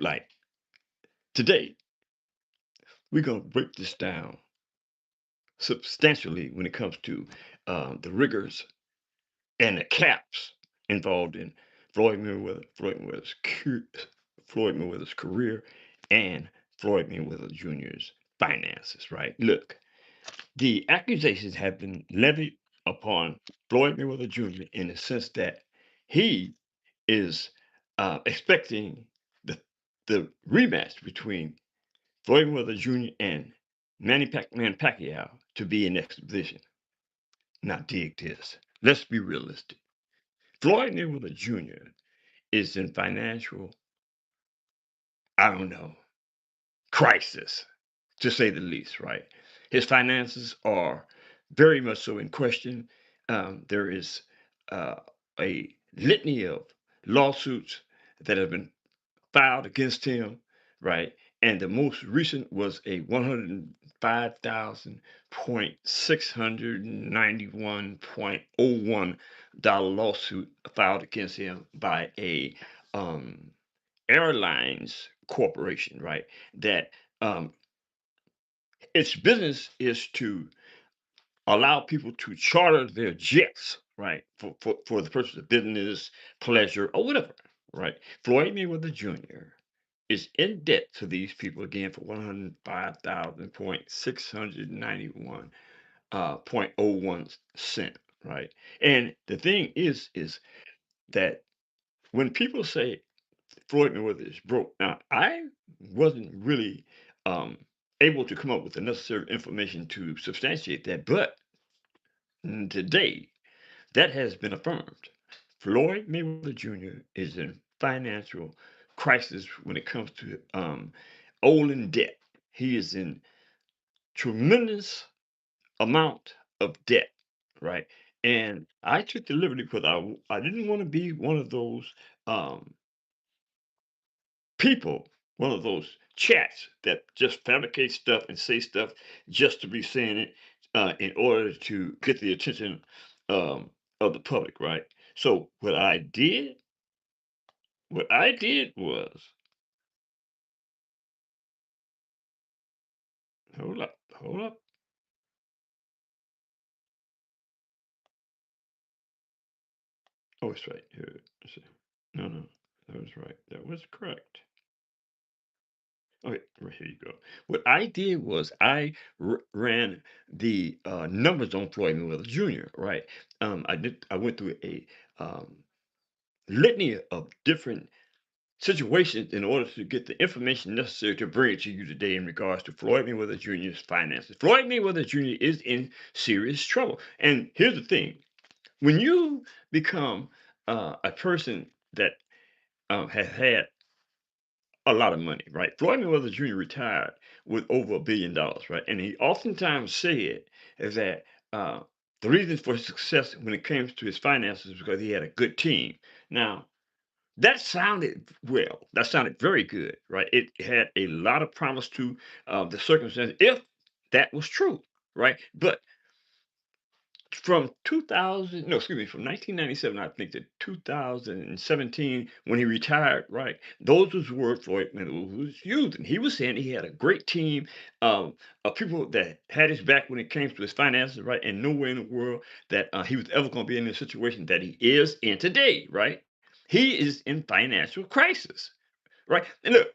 like today, we're gonna break this down substantially when it comes to the rigors and the caps involved in Floyd Mayweather's career and Floyd Mayweather Jr.'s finances. Right? Look, the accusations have been levied upon Floyd Mayweather Jr. in the sense that he is expecting the the rematch between Floyd Mayweather Jr. and Man Pacquiao to be in exhibition. Now, dig this. Let's be realistic. Floyd Mayweather Jr. is in financial, I don't know, crisis, to say the least, right? His finances are very much so in question. There is uh, a litany of lawsuits that have been filed against him, right? And the most recent was a 105,691.01 lawsuit filed against him by a um, airlines corporation, right? That um, its business is to allow people to charter their jets, right, for the purpose of business, pleasure, or whatever, right? Floyd Mayweather Jr. is in debt to these people again for 105,691 point oh one cent, right? And the thing is that when people say Floyd Mayweather is broke, now I wasn't really um, able to come up with the necessary information to substantiate that, but today that has been affirmed. Floyd Mayweather Jr. is in financial crisis when it comes to old in debt. He is in tremendous amount of debt, right? And I took the liberty because I didn't want to be one of those um, people, one of those chats that just fabricate stuff and say stuff just to be saying it in order to get the attention um, of the public, right? So what I did was, hold up. Oh, it's right here. Let's see. No, no, that was right. That was correct. Okay, right here you go. What I did was ran the numbers on Floyd Mayweather Jr. Right. I went through a litany of different situations in order to get the information necessary to bring it to you today in regards to Floyd Mayweather Jr.'s finances. Floyd Mayweather Jr. is in serious trouble. And here's the thing: when you become a person that has had a lot of money, right? Floyd Mayweather Jr. retired with over $1 billion, right? And he oftentimes said is that the reason for his success when it comes to his finances is because he had a good team. Now, that sounded well. That sounded very good, right? It had a lot of promise to the circumstances if that was true, right? But from 2000, no, excuse me, from 1997, I think, to 2017, when he retired, right? Those was the word Floyd Mayweather was using. He was saying he had a great team of people that had his back when it came to his finances, right? And nowhere in the world that he was ever going to be in the situation that he is in today, right? He is in financial crisis, right? And look,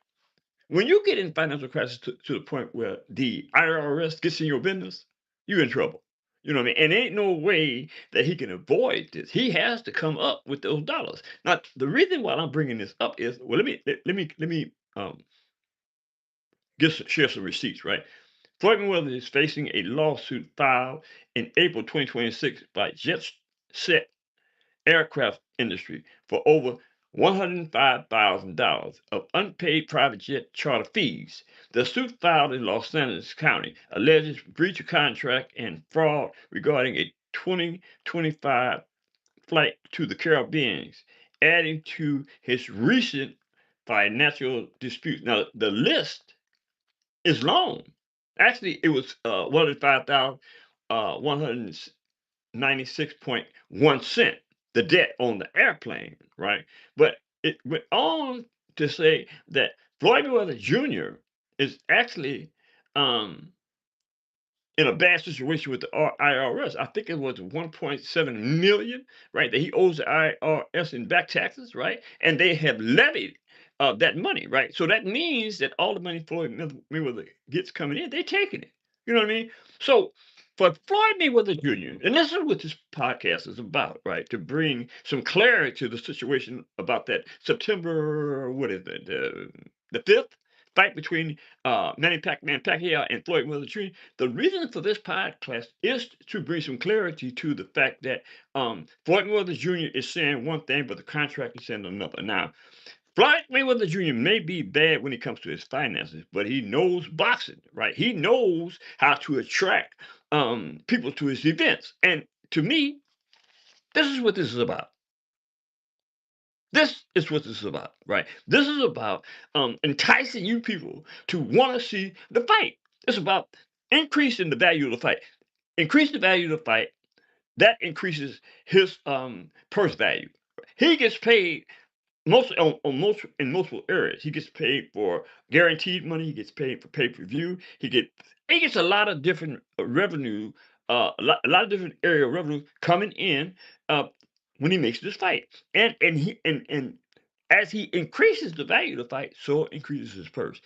when you get in financial crisis to the point where the IRS gets in your business, you're in trouble. You know what I mean? And ain't no way that he can avoid this. He has to come up with those dollars. Now, the reason why I'm bringing this up is, well, let me share some receipts, right? Floyd Mayweather is facing a lawsuit filed in April 2026 by Jet Set aircraft industry for over $105,000 of unpaid private jet charter fees. The suit filed in Los Angeles County alleges breach of contract and fraud regarding a 2025 flight to the Caribbean, adding to his recent financial disputes. Now, the list is long. Actually, it was 105,000, 96.1 cent, the debt on the airplane, right? But it went on to say that Floyd Mayweather Jr. is actually um, in a bad situation with the IRS. I think it was 1.7 million, right? That he owes the IRS in back taxes, right? And they have levied that money, right? So that means that all the money Floyd Mayweather gets coming in, they're taking it. You know what I mean? So for Floyd Mayweather Jr., and this is what this podcast is about, right? To bring some clarity to the situation about that September, what is it, the 5th fight between Manny Pacquiao and Floyd Mayweather Jr. The reason for this podcast is to bring some clarity to the fact that Floyd Mayweather Jr. is saying one thing, but the contract is saying another. Now, Floyd Mayweather Jr. may be bad when it comes to his finances, but he knows boxing, right? He knows how to attract people to his events. And to me, this is what this is about. This is what this is about, right? This is about enticing you people to want to see the fight. It's about increasing the value of the fight. Increase the value of the fight, that increases his purse value. He gets paid most on most in multiple areas. He gets paid for guaranteed money. He gets paid for pay per view. He gets a lot of different revenue, a lot of different area of revenue coming in uh, when he makes this fight. And as he increases the value of the fight, so increases his purse.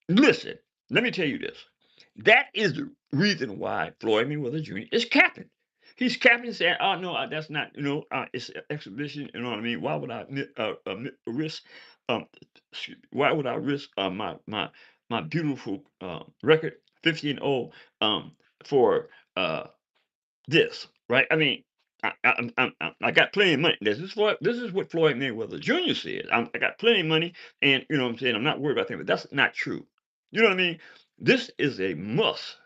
Listen, let me tell you this. That is the reason why Floyd Mayweather Jr. is capping. He's capping, saying, "Oh no, that's not. It's an exhibition. You know what I mean? Why would I risk? Um, why would I risk my beautiful record, 50-0, for this? Right? I mean, I got plenty of money. This is what Floyd Mayweather Jr. said. I got plenty of money, and you know what I'm saying. I'm not worried about things, but that's not true. You know what I mean? This is a must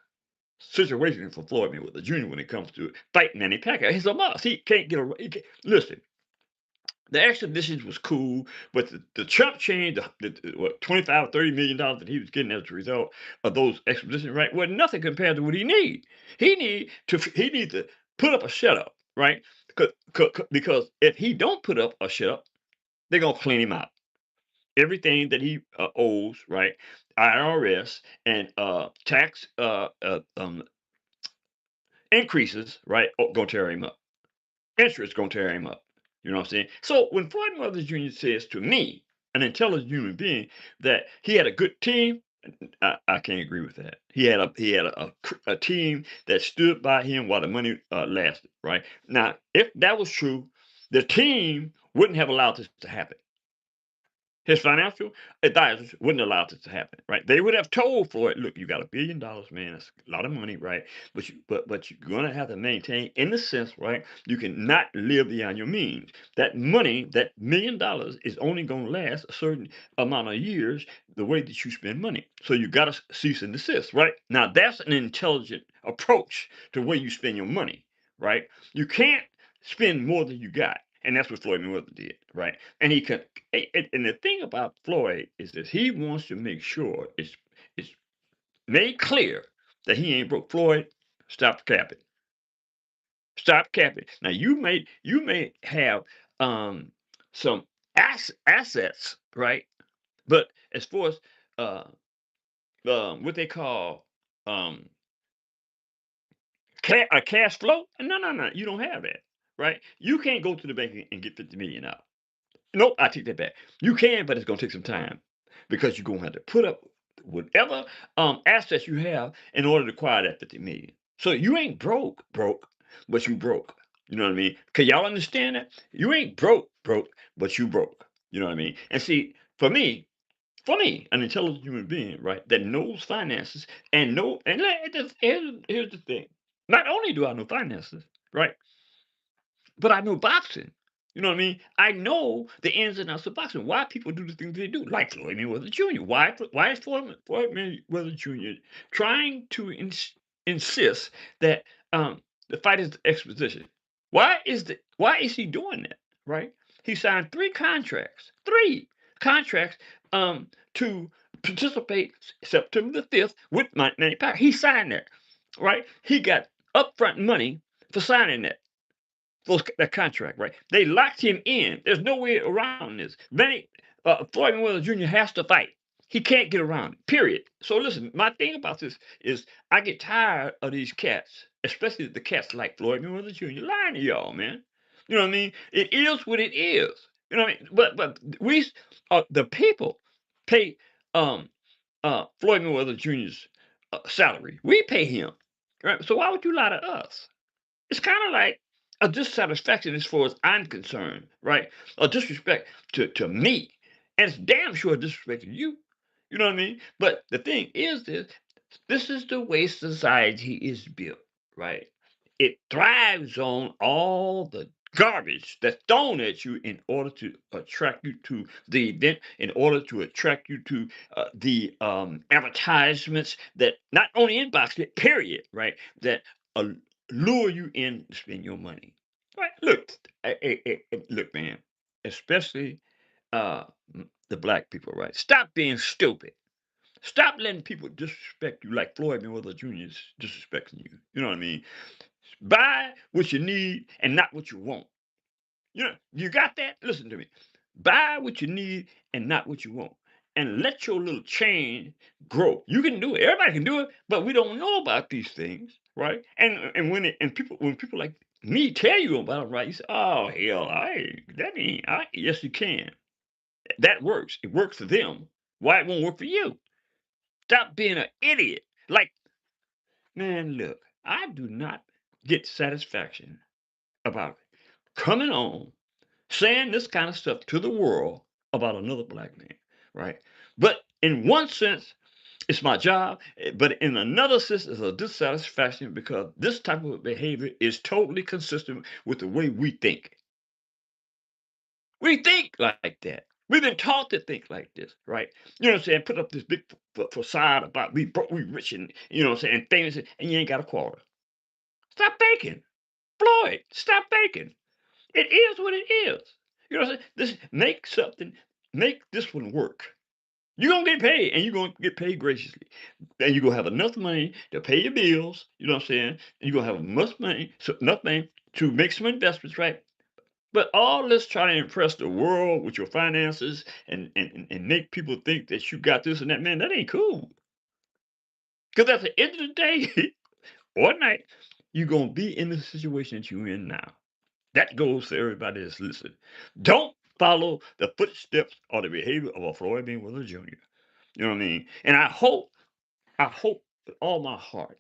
situation for Floyd Mayweather Jr. when it comes to fighting Manny Pacquiao. He's a must. He can't get a. He can't, listen, the exhibitions was cool, but the chump change, what, 25, $30 million that he was getting as a result of those exhibitions, right? Was nothing compared to what he need. He need to put up a shut up, right? Because if he don't put up a shut up, they're gonna clean him out. Everything that he owes, right? IRS and tax increases, right? Gonna tear him up. Interest gonna tear him up. You know what I'm saying? So when Floyd Mother Jr. says to me, an intelligent human being, that he had a good team, I can't agree with that. He had a team that stood by him while the money lasted. Right now, if that was true, the team wouldn't have allowed this to happen. His financial advisors wouldn't allow this to happen, right? They would have told Floyd, "Look, you got $1 billion, man. That's a lot of money, right? But you're gonna have to maintain, in the sense, right? You cannot live beyond your means. That money, that $1 million, is only gonna last a certain amount of years. The way that you spend money, so you gotta cease and desist, right? Now that's an intelligent approach to where you spend your money, right? You can't spend more than you got." And that's what Floyd Mayweather did, right? And he could, and the thing about Floyd is that he wants to make sure it's made clear that he ain't broke. Floyd, stop capping. Stop capping. Now you may have um some assets, right? But as far as uh what they call um a cash flow, no, no, no, you don't have that, right? You can't go to the bank and get 50 million out. Nope, I take that back. You can, but it's gonna take some time because you're gonna have to put up whatever assets you have in order to acquire that 50 million. So you ain't broke, but you broke. You know what I mean? Can y'all understand that? You ain't broke, but you broke. You know what I mean? And see, for me, an intelligent human being, right, that knows finances and here's the thing. Not only do I know finances, right? But I know boxing. You know what I mean? I know the ins and outs of boxing. Why people do the things they do, like Floyd Mayweather Jr. Why is Floyd Mayweather Jr. trying to insist that the fight is exposition? Why is he doing that? Right? He signed three contracts to participate September the 5th with Manny Pacquiao. He signed that, right? He got upfront money for signing that contract, right? They locked him in. There's no way around this. Floyd Mayweather Jr. has to fight. He can't get around it. Period. So listen, my thing about this is I get tired of these cats, especially the cats like Floyd Mayweather Jr. lying to y'all, man. You know what I mean? It is what it is. You know what I mean? But the people pay um Floyd Mayweather Jr.'s salary. We pay him, right? So why would you lie to us? It's kind of like a dissatisfaction as far as I'm concerned, right? A disrespect to me, and it's damn sure a disrespect to you. You know what I mean? But the thing is this is the way society is built, right? It thrives on all the garbage that's thrown at you in order to attract you to the event, in order to attract you to the advertisements that not only inbox it, period, right? That uh, lure you in to spend your money. Right? Look, look, man, especially the black people, right? Stop being stupid. Stop letting people disrespect you like Floyd Mayweather Jr. is disrespecting you. You know what I mean? Buy what you need and not what you want. You know, you got that? Listen to me. Buy what you need and not what you want. And let your little chain grow. You can do it. Everybody can do it, but we don't know about these things, right? And when people like me tell you about it, right? You say, "Oh hell, yes you can. That works. It works for them. Why it won't work for you? Stop being an idiot. Like, man, look, I do not get satisfaction about coming on saying this kind of stuff to the world about another black man, right? But in one sense, it's my job, but in another sense, it's a dissatisfaction because this type of behavior is totally consistent with the way we think. We think like that. We've been taught to think like this, right? You know what I'm saying? Put up this big facade about we broke, we rich, and you know what I'm saying, famous, and you ain't got a quarter. Stop faking, Floyd. Stop faking. It is what it is. You know what I'm saying? This make this one work. You're gonna get paid, and you're gonna get paid graciously. And you're gonna have enough money to pay your bills, you know what I'm saying? And you're gonna have enough money to make some investments, right? But all this trying to impress the world with your finances and make people think that you got this and that, man, that ain't cool. Because at the end of the day, or night, you're gonna be in the situation that you're in now. That goes for everybody that's listening. Don't follow the footsteps or the behavior of a Floyd Mayweather Jr. You know what I mean? And I hope with all my heart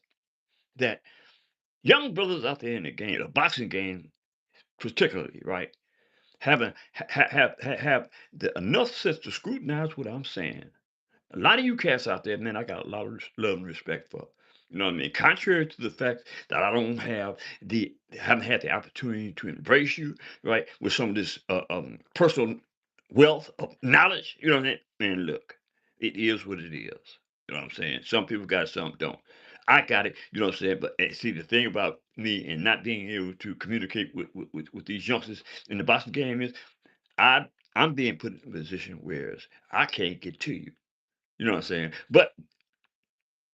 that young brothers out there in the game, the boxing game particularly, right, have the enough sense to scrutinize what I'm saying. A lot of you cats out there, man, I got a lot of love and respect for. You know what I mean? Contrary to the fact that I don't have haven't had the opportunity to embrace you, right, with some of this personal wealth of knowledge. You know what I mean? Man, look, it is what it is. You know what I'm saying? Some people got it, some don't. I got it, you know what I'm saying? But see, the thing about me and not being able to communicate with these youngsters in the boxing game is I I'm being put in a position where I can't get to you. You know what I'm saying? But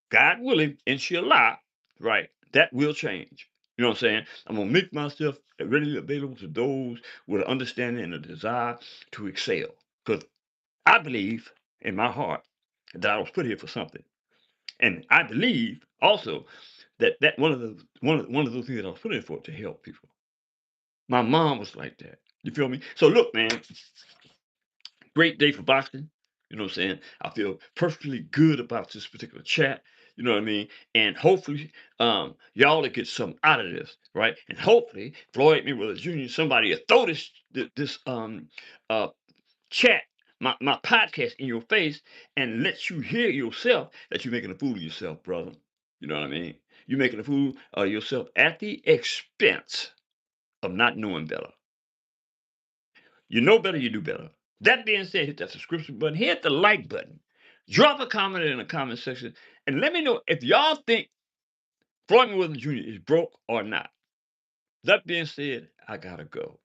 God willing, inshallah, right, that will change. You know what I'm saying? I'm gonna make myself readily available to those with an understanding and a desire to excel. Because I believe in my heart that I was put here for something. And I believe also that one of those things that I was put in for to help people. My mom was like that. You feel me? So look, man, great day for boxing. You know what I'm saying? I feel perfectly good about this particular chat. You know what I mean? And hopefully, y'all will get something out of this, right? And hopefully, Floyd Mayweather Jr. Somebody will throw this uh chat, my podcast in your face and let you hear yourself that you're making a fool of yourself, brother. You know what I mean? You're making a fool of yourself at the expense of not knowing better. You know better, you do better. That being said, hit that subscription button, hit the like button, drop a comment in the comment section, and let me know if y'all think Floyd Mayweather Jr. is broke or not. That being said, I gotta go.